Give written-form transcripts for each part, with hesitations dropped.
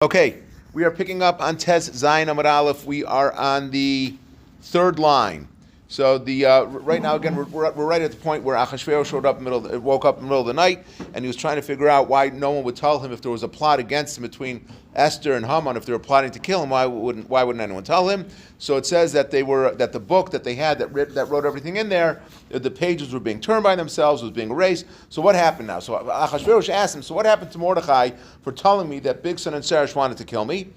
Okay, we are picking up on Tes Zayin Amud Aleph. We are on the third line. So the right now again we're right at the point where Achashverosh woke up in the middle of the night, and he was trying to figure out why no one would tell him if there was a plot against him between Esther and Haman. If they were plotting to kill him, why wouldn't anyone tell him? So it says that the book that they had that wrote everything in there, the pages were being turned by themselves, was being erased. So what happened now? So Achashverosh asked him, so what happened to Mordechai for telling me that Bigsan and Seresh wanted to kill me?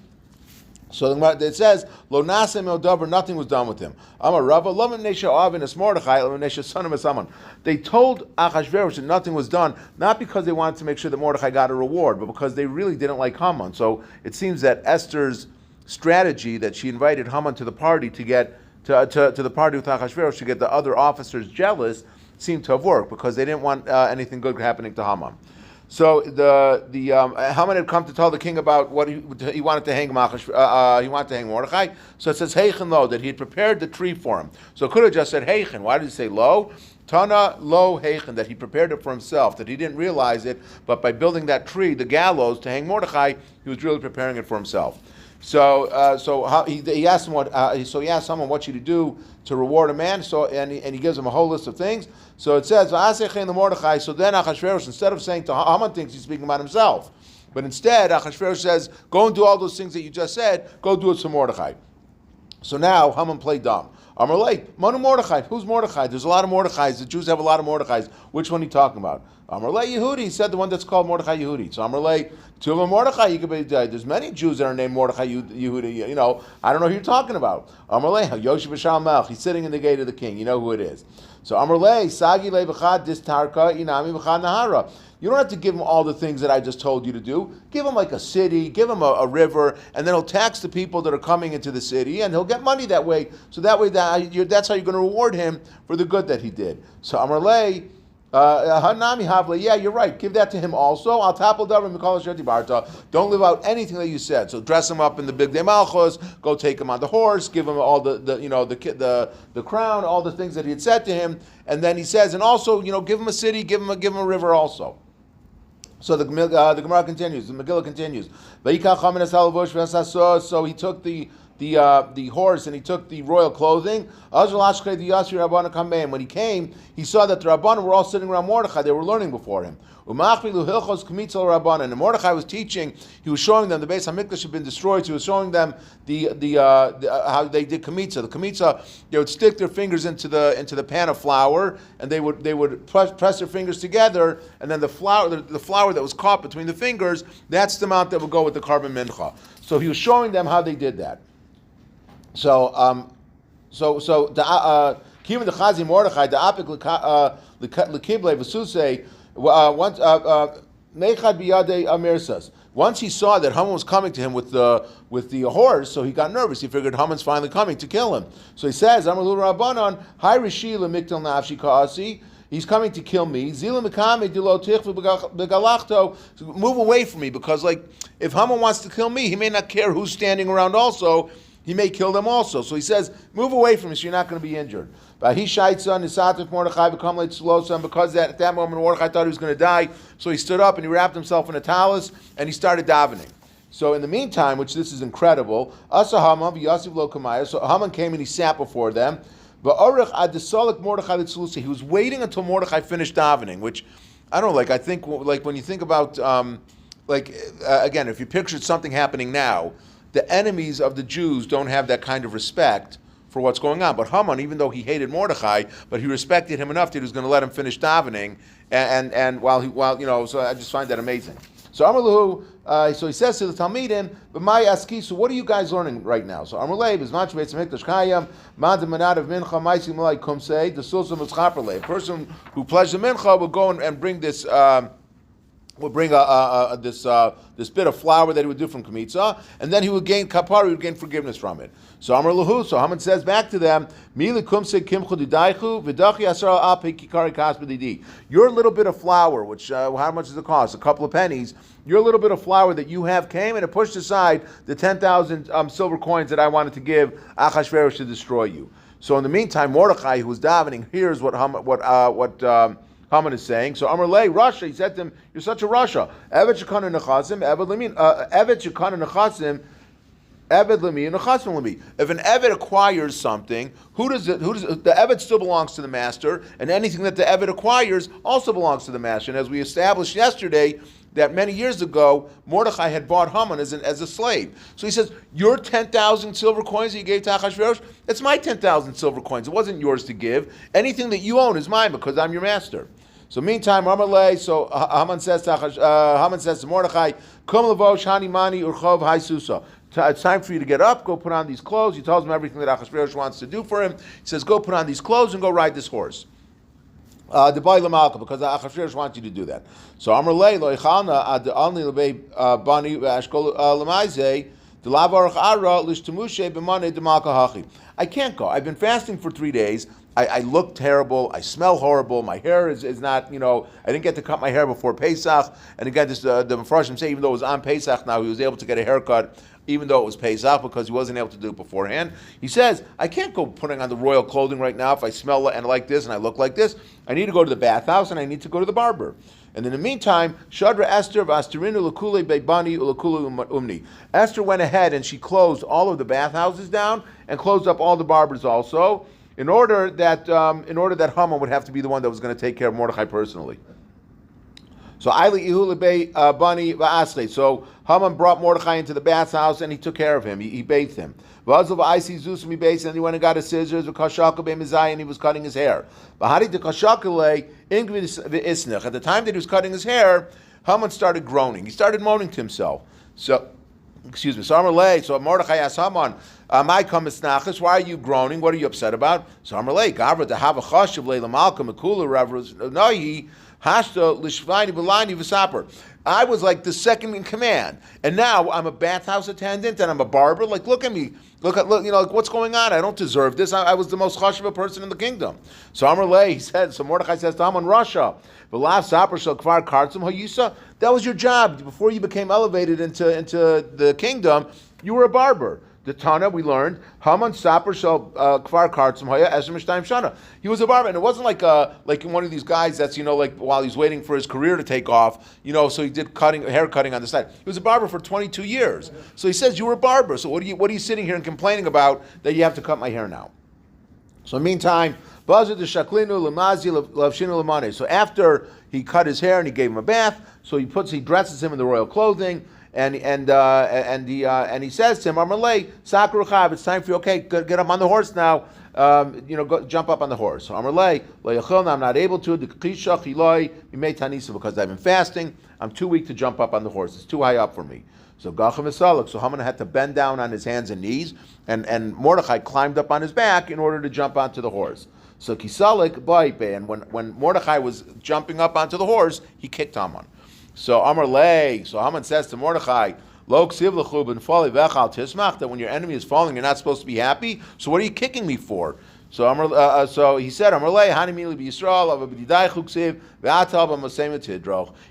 So it says, "Lo nasem el davar," nothing was done with him. Amar Rava, lo mimnesha avin es Mordechai, lo mimnesha sonim es Haman. They told Achashverosh that nothing was done, not because they wanted to make sure that Mordechai got a reward, but because they really didn't like Haman. So it seems that Esther's strategy that she invited Haman to the party to get to the party with Achashverosh to get the other officers jealous seemed to have worked because they didn't want anything good happening to Haman. So Haman had come to tell the king about what he wanted to hang he wanted to hang Mordechai. So it says Heichen lo, that he had prepared the tree for him. So it could have just said Heichen. Why did he say lo? Tana lo Heichen, that he prepared it for himself, that he didn't realize it, but by building that tree, the gallows to hang Mordechai, he was really preparing it for himself. So he asked him he asked someone what should he do to reward a man. And he gives him a whole list of things. So it says Mordechai. So then Achashverosh, instead of saying to Haman, thinks he's speaking about himself, but instead Achashverosh says, "Go and do all those things that you just said. Go do it to Mordechai." So now Haman played dumb. Amarle, Manu Mordechai. Who's Mordechai? There's a lot of Mordechais. The Jews have a lot of Mordechais. Which one are you talking about? Amarle Yehudi. He said the one that's called Mordechai Yehudi. So Amarle, two of them Mordechai. There's many Jews that are named Mordechai Yehudi. You know, I don't know who you're talking about. Amarle Yoshi B'Shal Melch. He's sitting in the gate of the king. You know who it is. So Amarle Sagi Levachad Distarka Inami B'Chad Nahara. You don't have to give him all the things that I just told you to do. Give him like a city, give him a river, and then he'll tax the people that are coming into the city, and he'll get money that way. So that's how you're going to reward him for the good that he did. So Amarle, Hanami Havle, yeah, you're right. Give that to him also. Al tapel davar mikol sheti barta. Don't live out anything that you said. So dress him up in the big day malchus. Go take him on the horse. Give him all the crown, all the things that he had said to him. And then he says, and also give him a city, give him a river also. So the Gemara continues, the Megillah continues. So he took the horse and he took the royal clothing. When he came, he saw that the Rabbanim were all sitting around Mordechai. They were learning before him. And Mordechai was teaching. He was showing them the Beis Hamikdash had been destroyed. So he was showing them the how they did kamitza. The kamitza, they would stick their fingers into the pan of flour, and they would press their fingers together, and then the flour that was caught between the fingers, that's the amount that would go with the carbon mincha. So he was showing them how they did that. So the Kivin the Chazi Mordechai the Apik Lekible V'Susei once Mechad Biyadei Amirsas. Once he saw that Haman was coming to him with the horse, so he got nervous. He figured Haman's finally coming to kill him. So he says, Amalul Rabbanon, Hi Rishi Lemiktel Nafshi Kaasi. He's coming to kill me. Move away from me, because if Haman wants to kill me, he may not care who's standing around also. He may kill them also. So he says, move away from me so you're not going to be injured. But he shaitza nisatif Mordechai become late slosa, and because at that moment Mordechai thought he was going to die, so he stood up and he wrapped himself in a talus and he started davening. So in the meantime, which this is incredible, Asa Haman v'Yasiv lo kamaya. So Haman came and he sat before them. But Orech adesalik Mordechai litzlusa. He was waiting until Mordechai finished davening, which I don't know. I think when you think about again, if you pictured something happening now, the enemies of the Jews don't have that kind of respect for what's going on. But Haman, even though he hated Mordechai, but he respected him enough that he was going to let him finish davening, and while so I just find that amazing. So Amalahu, so he says to the Talmidim, "But my aski, so what are you guys learning right now?" So Amalei is much beis hamikdash kayam, mad manad of mincha ma'asim malay kumsei, the sulsum mitzchaperle. A person who pledged the mincha will go and bring this. Would bring this bit of flour that he would do from kamitza, and then he would gain kapara, he would gain forgiveness from it. So Amar Lahu, so Haman says back to them, Mili kumse kimchu didaichu v'dachi asar al kikari kasbedidi. Your little bit of flour, which how much does it cost? A couple of pennies. Your little bit of flour that you have came and it pushed aside the 10,000 silver coins that I wanted to give Achashverosh to destroy you. So in the meantime, Mordechai, who was davening, hears what Haman is saying. So Amar Lei, Russia, he said to him, you're such a Russia. Evet shekana nechasim, evet lemin, evet shekana nechasim, evet lemin, nechasim lemin. If an evet acquires something, the evet still belongs to the master, and anything that the evet acquires also belongs to the master. And as we established yesterday, that many years ago, Mordechai had bought Haman as a slave. So he says, your 10,000 silver coins that you gave to Achashverosh, it's my 10,000 silver coins. It wasn't yours to give. Anything that you own is mine because I'm your master. So meantime, Amalei, so Haman says to Mordechai, Kum levosh hani mani urchov hai susa. It's time for you to get up, go put on these clothes. He tells him everything that Achashverosh wants to do for him. He says, go put on these clothes and go ride this horse. The boy Lamalka, because Achashverosh wants you to do that. So Amar Lei lo ichalna ad alni lebei bani ashkol lemaizeh the lavarach ara lishtamushe b'manei demalka hachi. I can't go. I've been fasting for 3 days. I look terrible. I smell horrible. My hair is not, I didn't get to cut my hair before Pesach. And again, the Mepharshim say even though it was on Pesach now, he was able to get a haircut even though it was Pesach because he wasn't able to do it beforehand. He says, I can't go putting on the royal clothing right now if I smell and like this and I look like this. I need to go to the bathhouse and I need to go to the barber. And in the meantime, Shadra Esther v'asterinu l'kulei beibani u'l'kulu umni. Esther went ahead and she closed all of the bathhouses down and closed up all the barbers also, in order that Haman would have to be the one that was going to take care of Mordechai personally. So So Haman brought Mordechai into the bathhouse and he took care of him. He bathed him. And he went and got his scissors and he was cutting his hair. At the time that he was cutting his hair, Haman started groaning. He started moaning to himself. So Mordechai asked Haman, why are you groaning? What are you upset about? So Amalei, Gavra to have a chashiv leila malka makula ravros nohi hashta lishvayni b'layni v'saper. I was like the second in command, and now I'm a bathhouse attendant and I'm a barber. Like, look at me, look, like what's going on? I don't deserve this. I was the most chashiv person in the kingdom. So Amalei, he said. So Mordechai says to Haman, Russia, v'lav saper shel kvar kartzim hayusa. That was your job before you became elevated into the kingdom. You were a barber. The Tana, we learned, Haman Saper Shal Kvar Kartzim Haya Esrim Shtayim Shana. He was a barber, and it wasn't like one of these guys that's, like while he's waiting for his career to take off, so he did hair cutting on the side. He was a barber for 22 years. So he says, you were a barber, so what are you sitting here and complaining about that you have to cut my hair now? So meantime, Bazar the Shaklinu Lamazi Lavshinu Lamane. So after he cut his hair and he gave him a bath, so he dresses him in the royal clothing. And he says to him, Amalei, Sakru Chav, it's time for you, okay, get up on the horse now, go jump up on the horse. So Amalei, I'm not able to, because I've been fasting, I'm too weak to jump up on the horse, it's too high up for me. So Haman had to bend down on his hands and knees, and Mordechai climbed up on his back in order to jump onto the horse. So Kisalik Baipe, and when Mordechai was jumping up onto the horse, he kicked Haman. So Haman says to Mordechai, that when your enemy is falling, you're not supposed to be happy. So what are you kicking me for? So he said,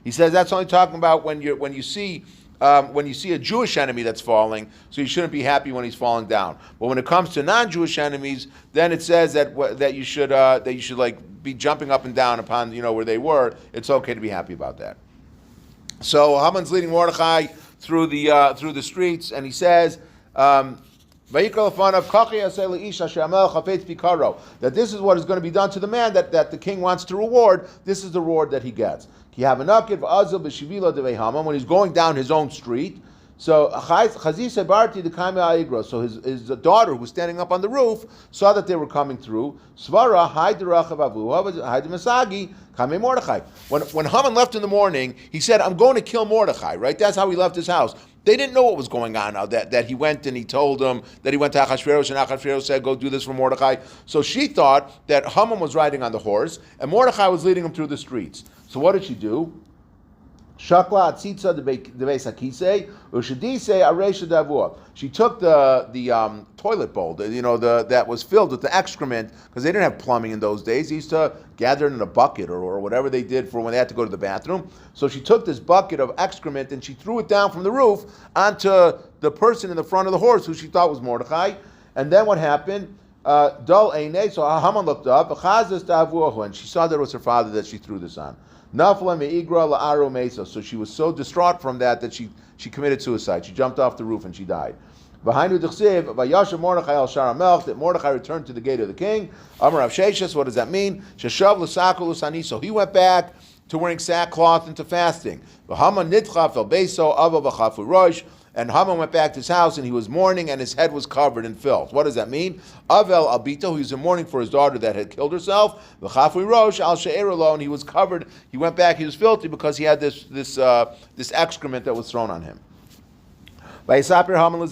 he says that's only talking about when you see a Jewish enemy that's falling, so you shouldn't be happy when he's falling down. But when it comes to non-Jewish enemies, then it says that you should like be jumping up and down upon where they were. It's okay to be happy about that. So Haman's leading Mordechai through the streets, and he says, that this is what is going to be done to the man that the king wants to reward. This is the reward that he gets. When he's going down his own street, so his daughter, who was standing up on the roof, saw that they were coming through. When Haman left in the morning, he said, I'm going to kill Mordechai, right? That's how he left his house. They didn't know what was going on now, that he went and he told them that he went to Achashverosh, and Achashverosh said, go do this for Mordechai. So she thought that Haman was riding on the horse, and Mordechai was leading him through the streets. So what did she do? Shakla atzitza debesakise ushadise aresha davua. She took the toilet bowl, that was filled with the excrement, because they didn't have plumbing in those days. They used to gather it in a bucket or whatever they did for when they had to go to the bathroom. So she took this bucket of excrement and she threw it down from the roof onto the person in the front of the horse who she thought was Mordechai. And then what happened? Dol Eine. So Haman looked up, and she saw that it was her father that she threw this on. Nafla Meigra La'aro Mesa. So she was so distraught from that she committed suicide. She jumped off the roof and she died. Behind Udichsiv, Vayasha Mordechai al Shara Melch, that Mordechai returned to the gate of the king. Amar Rav Sheshes, what does that mean? Sheshav L'Sakul L'Sani. So he went back to wearing sackcloth and to fasting. V'Haman Nidchaf El Beso Ava V'Chafu Rosh. And Haman went back to his house and he was mourning and his head was covered in filth. What does that mean? Avel Albito, he was in mourning for his daughter that had killed herself. V'Chafui Rosh Al She'erolo, and he was covered. He went back. He was filthy because he had this excrement that was thrown on him. So Haman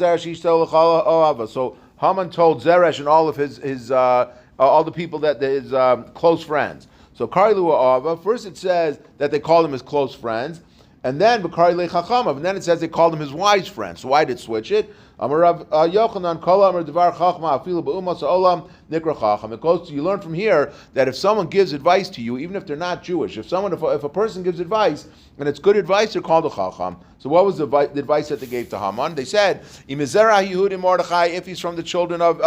told Zeresh and all of his all the people that his close friends. So Karilu Ava. First it says that they called him his close friends. And then and then it says they called him his wise friend. So why did it switch it? It goes to, you learn from here that if someone gives advice to you, even if they're not Jewish, if a person gives advice and it's good advice, they're called a chacham. So what was the advice that they gave to Haman? They said, if he's from the children of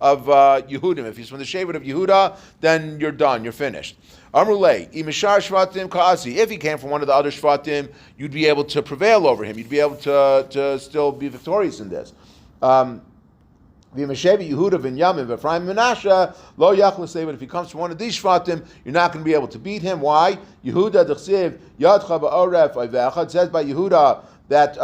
Yehudim, if he's from the Shevet of Yehuda, then you're done, you're finished. Amrulay, imishar shvatim kaasi. If he came from one of the other shvatim, you'd be able to prevail over him. You'd be able to still be victorious in this. V'yimeshevi Yehuda v'Inyamin v'Ephraim Menashe lo yachlu say. But if he comes from one of these shvatim, you're not going to be able to beat him. Why? Yehuda d'chsiv yadcha ba'oref ayvecha. It says by Yehuda that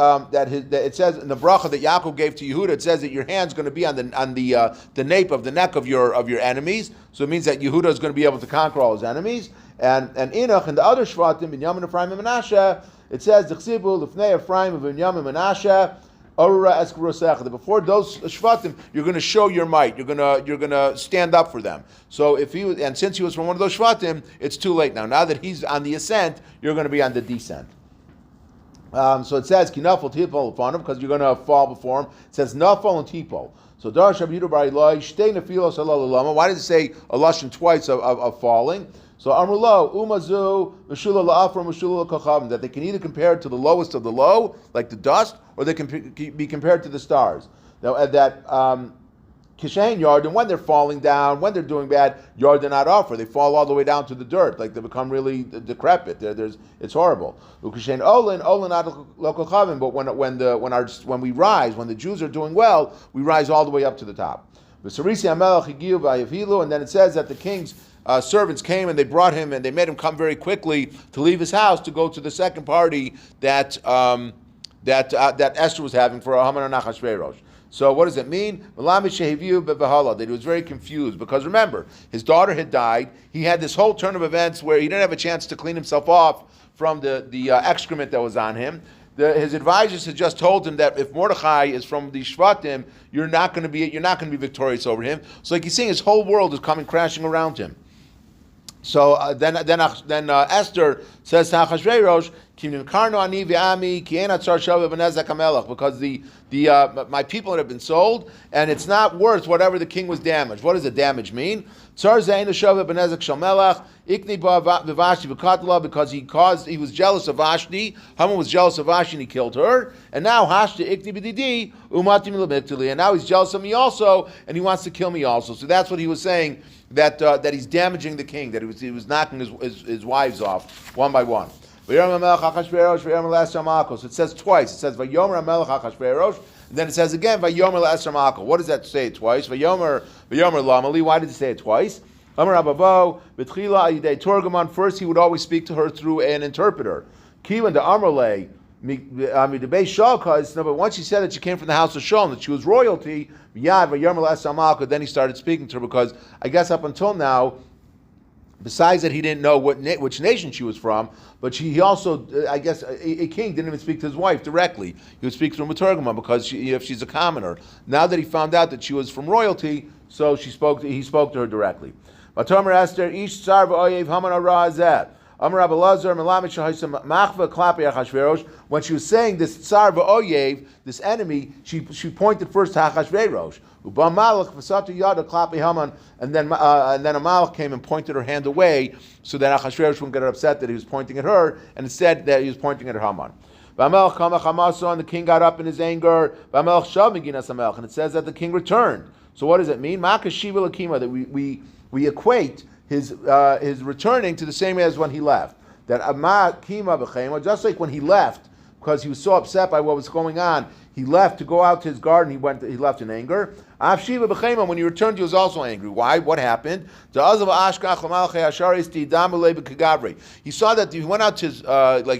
it says in the bracha that Yaakov gave to Yehuda, it says that your hand's going to be on the nape of the neck of your enemies. So it means that Yehuda is going to be able to conquer all his enemies. And Enoch and the other Shvatim, Binyamin, Ephraim, and Menashe, it says D'chsibu Lifnei Ephraim, Binyamin, Menashe, Arura Eskarosech. That before those Shvatim, you're going to show your might. You're going to stand up for them. So since he was from one of those Shvatim, it's too late now. Now that he's on the ascent, you're going to be on the descent. So it says kinafol tipol upon him because you're going to fall before him. It says nafol and tipol. So Darash Abidu Bar Eloi Shtei Nefilos Halalama. Why does it say a lashon twice of falling? So Amrulo Umazu Meshula La'afra Meshula Kachavim, that they can either compare it to the lowest of the low, like the dust, or they can be compared to the stars. Now at that Kishain yard, and when they're falling down, when they're doing bad, yard they're not offer. They fall all the way down to the dirt, like they become really decrepit. It's horrible. Ukishain olin not local chavim. But when we rise, when the Jews are doing well, we rise all the way up to the top. And then it says that the king's servants came and they brought him and they made him come very quickly to leave his house to go to the second party that Esther was having for Haman and Achashverosh. So what does it mean? That he was very confused because remember, his daughter had died. He had this whole turn of events where he didn't have a chance to clean himself off from the excrement that was on him. His advisors had just told him that if Mordechai is from the Shvatim, you're not going to be victorious over him. So like he's seeing his whole world is coming crashing around him. So then Esther says to Achashverosh, because my people have been sold, and it's not worth whatever the king was damaged. What does the damage mean? Because he was jealous of Vashti. Haman was jealous of Vashti and he killed her. And now and now he's jealous of me also, and he wants to kill me also. So that's what he was saying, that he's damaging the king, that he was knocking his wives off one by one. So it says twice. It says Vayomer Melech Achashverosh, and then it says again Vayomer LaEsther Malka. What does that say twice? Vayomer Lamali. Why did it say it twice? Amar Abavo B'tchila Ayidei Torgamon. First, he would always speak to her through an interpreter. Kivan de Amrle Midabei Shalka. But once she said that she came from the house of Shalom, that she was royalty, Yad Vayomer LaEsther Malka. Then he started speaking to her because I guess up until now, besides that he didn't know which nation she was from, but he also, I guess, a king didn't even speak to his wife directly. He would speak through a Maturgama because if she's a commoner. Now that he found out that she was from royalty, so he spoke to her directly. Vatomer Esther, Ish Tsar v'oyev Haman Arazeh. Amar Abelazar Melamed Shahaisam Machva Klapi Achashverosh. When she was saying this Tsar v'oyev, this enemy, she pointed first to Achashverosh. And then a malach came and pointed her hand away so that Achashverosh wouldn't get upset that he was pointing at her, and instead that he was pointing at Haman. And the king got up in his anger, and it says that the king returned. So what does it mean? Maka shiva lakima, that we equate his returning to the same as when he left. That ama kima b'chema, just like when he left, because he was so upset by what was going on, he left to go out to his garden. He left in anger. Av shiva b'chema, when he returned, he was also angry. Why? What happened? He saw that he went out to his,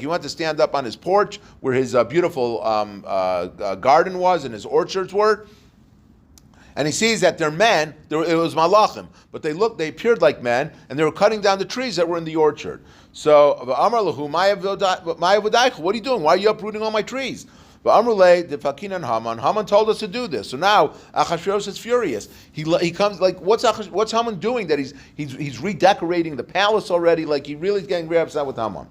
he went to stand up on his porch where his beautiful garden was and his orchards were. And he sees that they're men, it was malachim, but they appeared like men, and they were cutting down the trees that were in the orchard. So, Amar lahu, what are you doing? Why are you uprooting all my trees? Haman told us to do this. So now Achashverosh is furious. He comes like, what's Haman doing? That he's redecorating the palace already. Like he really is getting very upset with Haman.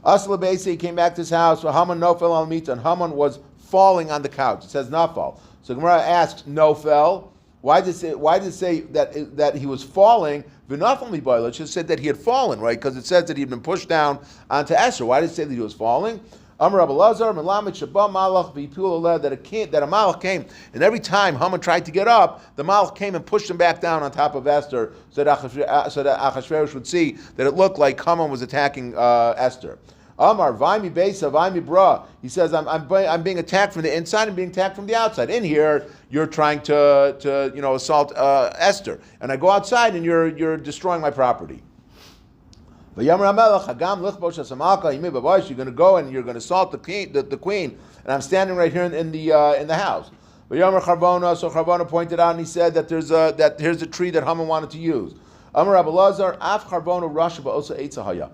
Asla Beisi, he came back to his house. So Haman nofel al mita, and Haman was falling on the couch. It says nafal. So Gemara asks nofel. Why did it say that he was falling? It just said that he had fallen, right? Because it says that he had been pushed down onto Esther. Why did it say that he was falling? Amar Rabbi Lazar, Melamed Shabbat Malach v'Yipul that a Malach came, and every time Haman tried to get up, the Malach came and pushed him back down on top of Esther, so that Achashverosh would see that it looked like Haman was attacking Esther. Amar Vaimi Beisa Vaimi Bra. He says, I'm being attacked from the inside and being attacked from the outside. In here, you're trying to assault Esther, and I go outside and you're destroying my property. You're going to go and you're going to assault the queen, and I'm standing right here in the house. So Charvona pointed out and he said that here's a tree that Haman wanted to use. Amar Rabbi Lazar, Af Charvona Rasha Ba'osa Eitzahaya.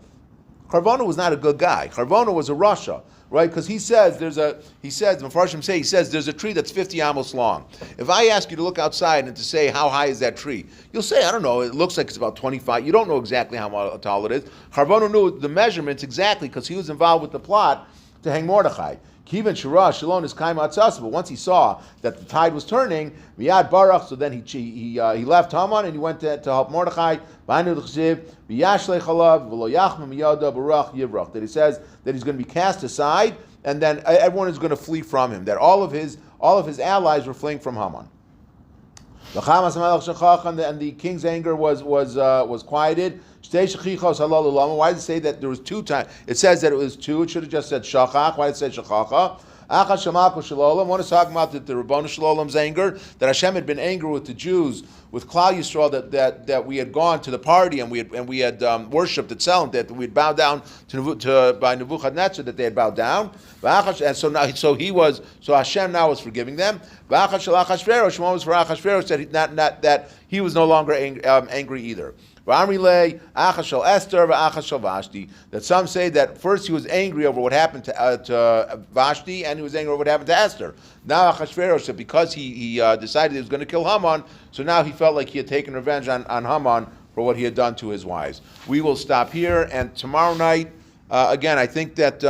Charvona was not a good guy. Charvona was a Rasha, right? Because he says the Mepharshim say, there's a tree that's 50 amos long. If I ask you to look outside and to say how high is that tree, you'll say, I don't know, it looks like it's about 25. You don't know exactly how tall it is. Charvona knew the measurements exactly because he was involved with the plot to hang Mordechai. Kivan Shirah Shalon is Chaim Atzas, but once he saw that the tide was turning, Miyad Barach, so then he left Haman and he went to help Mordechai. That he says that he's going to be cast aside, and then everyone is going to flee from him. That all of his allies were fleeing from Haman. And the king's anger was quieted. Why does it say that there was 2 times? It says that it was 2. It should have just said shachach. Why did it say shachacha? One is talking about the Rabbanu Shalom's anger, that Hashem had been angry with the Jews, with Klal Yisrael, that we had gone to the party and we had worshipped at Tzelem, that we had bowed down by Nebuchadnezzar, that they had bowed down, and so Hashem now was forgiving them. Shimon was for Achashverosh, that he was no longer angry either. That some say that first he was angry over what happened to Vashti, and he was angry over what happened to Esther. Now Achashverosh, because he decided he was going to kill Haman, so now he felt like he had taken revenge on Haman for what he had done to his wives. We will stop here, and tomorrow night, again, I think that